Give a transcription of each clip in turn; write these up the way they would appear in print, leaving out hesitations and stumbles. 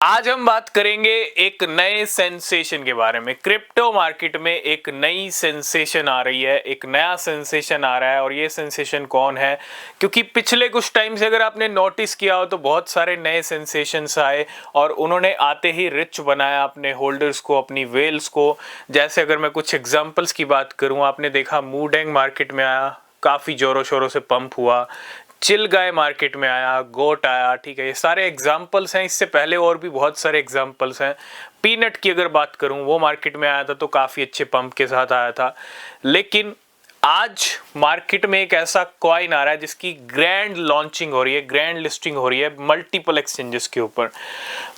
आज हम बात करेंगे एक नए सेंसेशन के बारे में। क्रिप्टो मार्केट में एक नई सेंसेशन आ रही है, एक नया सेंसेशन आ रहा है। और ये सेंसेशन कौन है? क्योंकि पिछले कुछ टाइम से अगर आपने नोटिस किया हो तो बहुत सारे नए सेंसेशंस आए और उन्होंने आते ही रिच बनाया अपने होल्डर्स को, अपनी वेल्स को। जैसे अगर मैं कुछ एग्जांपल्स की बात करूं, आपने देखा मूडेंग मार्केट में आया, काफ़ी ज़ोरों शोरों से पंप हुआ। चिल गाय मार्केट में आया, गोट आया। ठीक है, ये सारे एग्जाम्पल्स हैं। इससे पहले और भी बहुत सारे एग्जाम्पल्स हैं। पीनट की अगर बात करूं, वो मार्केट में आया था तो काफ़ी अच्छे पंप के साथ आया था। लेकिन आज मार्केट में एक ऐसा कॉइन आ रहा है जिसकी ग्रैंड लॉन्चिंग हो रही है, ग्रैंड लिस्टिंग हो रही है मल्टीपल एक्सचेंजेस के ऊपर।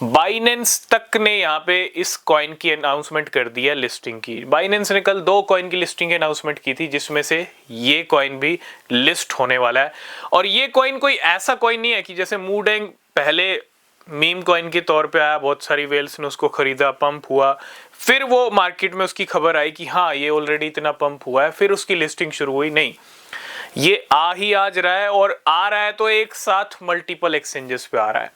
बाइनेंस तक ने यहाँ पे इस कॉइन की अनाउंसमेंट कर दी है, लिस्टिंग की। बाइनेंस ने कल 2 कॉइन की लिस्टिंग की अनाउंसमेंट की थी, जिसमें से ये कॉइन भी लिस्ट होने वाला है। और ये कॉइन कोई ऐसा कॉइन नहीं है कि जैसे मूडेंग पहले मीम कॉइन के तौर पे आया, बहुत सारी वेल्स ने उसको खरीदा, पंप हुआ, फिर वो मार्केट में उसकी खबर आई कि हाँ ये ऑलरेडी इतना पंप हुआ है, फिर उसकी लिस्टिंग शुरू हुई। नहीं, ये आज रहा है, और आ रहा है तो एक साथ मल्टीपल एक्सचेंजेस पे आ रहा है।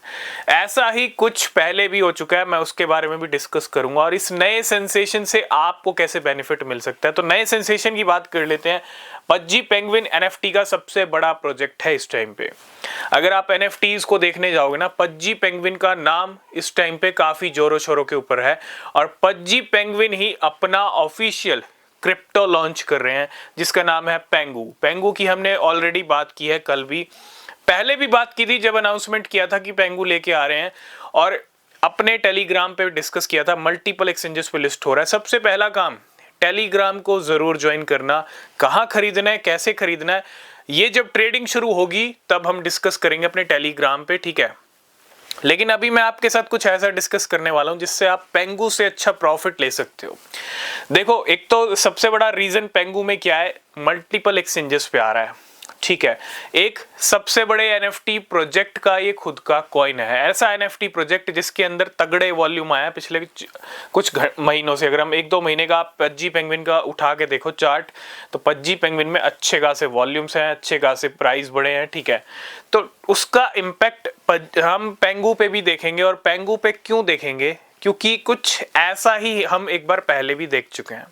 ऐसा ही कुछ पहले भी हो चुका है, मैं उसके बारे में भी डिस्कस करूंगा। और इस नए सेंसेशन से आपको कैसे बेनिफिट मिल सकता है, तो नए सेंसेशन की बात कर लेते हैं। पज्जी पेंगुइन एनएफटी का सबसे बड़ा प्रोजेक्ट है इस टाइम पे। अगर आप एनएफटीज को देखने जाओगे ना, पज्जी पेंगुइन का नाम इस टाइम पे काफी जोरों शोरों के ऊपर है। और पज्जी पेंगुइन ही अपना ऑफिशियल क्रिप्टो लॉन्च कर रहे हैं, जिसका नाम है पेंगू। पेंगू की हमने ऑलरेडी बात की है, कल भी, पहले भी बात की थी जब अनाउंसमेंट किया था कि पेंगू लेके आ रहे हैं। और अपने टेलीग्राम पे डिस्कस किया था, मल्टीपल एक्सचेंजेस पे लिस्ट हो रहा है। सबसे पहला काम टेलीग्राम को जरूर ज्वाइन करना। कहाँ खरीदना है, कैसे खरीदना है, ये जब ट्रेडिंग शुरू होगी तब हम डिस्कस करेंगे अपने टेलीग्राम पे, ठीक है। लेकिन अभी मैं आपके साथ कुछ ऐसा डिस्कस करने वाला हूं जिससे आप पेंगू से अच्छा प्रॉफिट ले सकते हो। देखो, एक तो सबसे बड़ा रीजन पेंगू में क्या है, मल्टीपल एक्सचेंजेस पे आ रहा है, ठीक है। एक सबसे बड़े एनएफटी प्रोजेक्ट का ये खुद का कॉइन है, ऐसा एनएफटी प्रोजेक्ट जिसके अंदर तगड़े वॉल्यूम आया पिछले कुछ महीनों से। अगर हम 1-2 महीने का पज्जी पेंगुइन का उठा के देखो चार्ट, तो पज्जी पेंगुइन में अच्छे खासे वॉल्यूम्स हैं, अच्छे खासे प्राइस बढ़े हैं, ठीक है। तो उसका इम्पैक्ट हम पेंगू पे भी देखेंगे। और पेंगू पे क्यों देखेंगे, क्योंकि कुछ ऐसा ही हम एक बार पहले भी देख चुके हैं।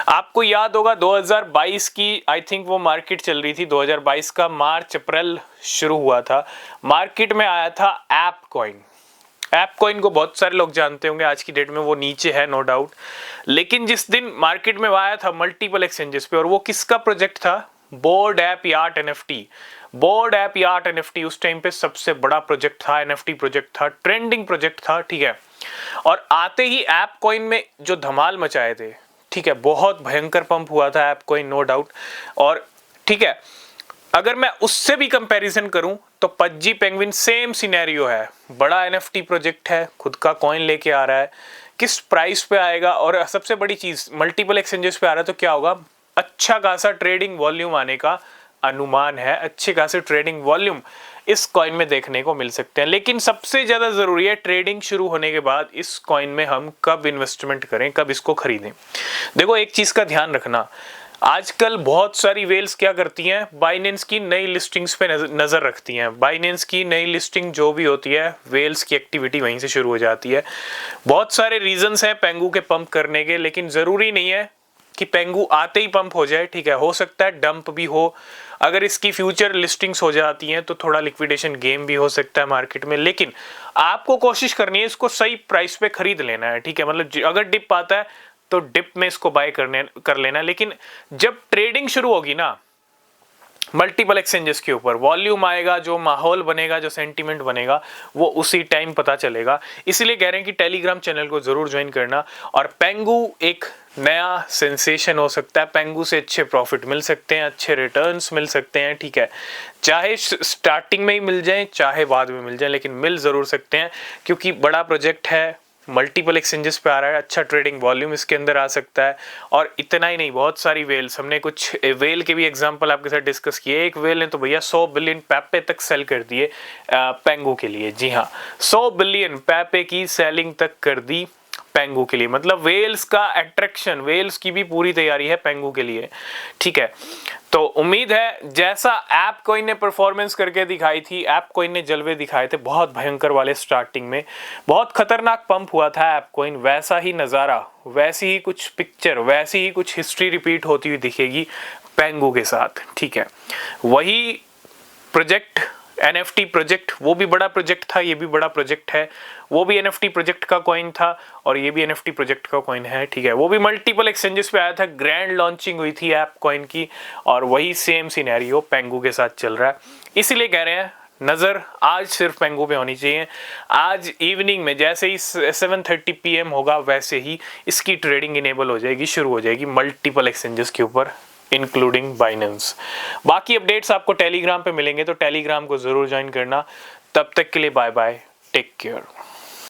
आपको याद होगा 2022 की आई थिंक वो मार्केट चल रही थी, 2022 का मार्च अप्रैल शुरू हुआ था। मार्केट में आया था ऐप कॉइन। ऐप कॉइन को बहुत सारे लोग जानते होंगे, आज की डेट में वो नीचे है नो डाउट। लेकिन जिस दिन मार्केट में आया था मल्टीपल एक्सचेंजेस पे, और वो किसका प्रोजेक्ट था, bored ape yacht NFT. Bored ape yacht NFT उस टाइम पे सबसे बड़ा प्रोजेक्ट था, एनएफटी प्रोजेक्ट था, ट्रेंडिंग प्रोजेक्ट था, ठीक है। और आते ही ऐप कॉइन में जो धमाल मचाए थे, ठीक है, बहुत भयंकर पंप हुआ था ऐप कॉइन, नो डाउट। और ठीक है, अगर मैं उससे भी कंपैरिजन करूं तो पज्जी पेंगुइन सेम सिनेरियो है, बड़ा एनएफटी प्रोजेक्ट है, खुद का कॉइन लेके आ रहा है, किस प्राइस पे आएगा। और सबसे बड़ी चीज, मल्टीपल एक्सचेंजेस पे आ रहा है तो क्या होगा, अच्छा खासा ट्रेडिंग वॉल्यूम आने का अनुमान है, अच्छे खासे ट्रेडिंग वॉल्यूम इस कॉइन में देखने को मिल सकते हैं। लेकिन सबसे ज्यादा जरूरी है ट्रेडिंग शुरू होने के बाद इस कॉइन में हम कब इन्वेस्टमेंट करें, कब इसको खरीदें। देखो, एक चीज का ध्यान रखना, आजकल बहुत सारी वेल्स क्या करती हैं, बाइनेंस की नई लिस्टिंग्स पे नजर रखती हैं। बाइनेंस की नई लिस्टिंग जो भी होती है, वेल्स की एक्टिविटी वहीं से शुरू हो जाती है। बहुत सारे रीजंस हैं पेंगू के पंप करने के, लेकिन जरूरी नहीं है कि पेंगू आते ही पंप हो जाए, ठीक है। हो सकता है डंप भी हो, अगर इसकी फ्यूचर लिस्टिंग्स हो जाती हैं तो थोड़ा लिक्विडेशन गेम भी हो सकता है मार्केट में। लेकिन आपको कोशिश करनी है इसको सही प्राइस पे खरीद लेना है, ठीक है। मतलब अगर डिप आता है तो डिप में इसको बाय कर लेना। लेकिन जब ट्रेडिंग शुरू होगी ना मल्टीपल एक्सचेंजेस के ऊपर, वॉल्यूम आएगा, जो माहौल बनेगा, जो सेंटीमेंट बनेगा, वो उसी टाइम पता चलेगा। इसीलिए कह रहे हैं कि टेलीग्राम चैनल को जरूर ज्वाइन करना। और पेंगू एक नया सेंसेशन हो सकता है, पेंगू से अच्छे प्रॉफिट मिल सकते हैं, अच्छे रिटर्न्स मिल सकते हैं, ठीक है। चाहे स्टार्टिंग में ही मिल जाए, चाहे बाद में मिल जाए, लेकिन मिल जरूर सकते हैं, क्योंकि बड़ा प्रोजेक्ट है, मल्टीपल एक्सचेंजेस पे आ रहा है, अच्छा ट्रेडिंग वॉल्यूम इसके अंदर आ सकता है। और इतना ही नहीं, बहुत सारी वेल्स, हमने कुछ वेल के भी एग्जांपल आपके साथ डिस्कस किए। एक वेल ने तो भैया 100 बिलियन पैपे तक सेल कर दिए पेंगू के लिए। जी हाँ, 100 बिलियन पैपे की सेलिंग तक कर दी पेंगू के लिए। मतलब वेल्स का अट्रैक्शन, वेल्स की भी पूरी तैयारी है पेंगू के लिए, ठीक है। तो उम्मीद है जैसा ऐप कोइन ने परफॉर्मेंस करके दिखाई थी, ऐप कोइन ने जलवे दिखाए थे बहुत भयंकर वाले, स्टार्टिंग में बहुत खतरनाक पंप हुआ था ऐप कोइन, वैसा ही नज़ारा, वैसी ही कुछ पिक्चर, वैसी ही कुछ हिस्ट्री रिपीट होती हुई दिखेगी पेंगू के साथ। ठीक है, वही प्रोजेक्ट NFT प्रोजेक्ट, वो भी बड़ा प्रोजेक्ट था, ये भी बड़ा प्रोजेक्ट है, वो भी NFT प्रोजेक्ट का कॉइन था और ये भी NFT प्रोजेक्ट का कॉइन है। ठीक है, वो भी मल्टीपल एक्सचेंजेस पे आया था, ग्रैंड लॉन्चिंग हुई थी ऐप कॉइन की, और वही सेम सिनेरियो पेंगू के साथ चल रहा है। इसीलिए कह रहे हैं नज़र आज सिर्फ पेंगू पे होनी चाहिए। आज इवनिंग में जैसे ही 7:30 PM होगा वैसे ही इसकी ट्रेडिंग इनेबल हो जाएगी, शुरू हो जाएगी मल्टीपल एक्सचेंजेस के ऊपर, इंक्लूडिंग बाइनेंस। बाकी अपडेट्स आपको टेलीग्राम पे मिलेंगे, तो टेलीग्राम को जरूर ज्वाइन करना। तब तक के लिए बाय बाय, टेक केयर।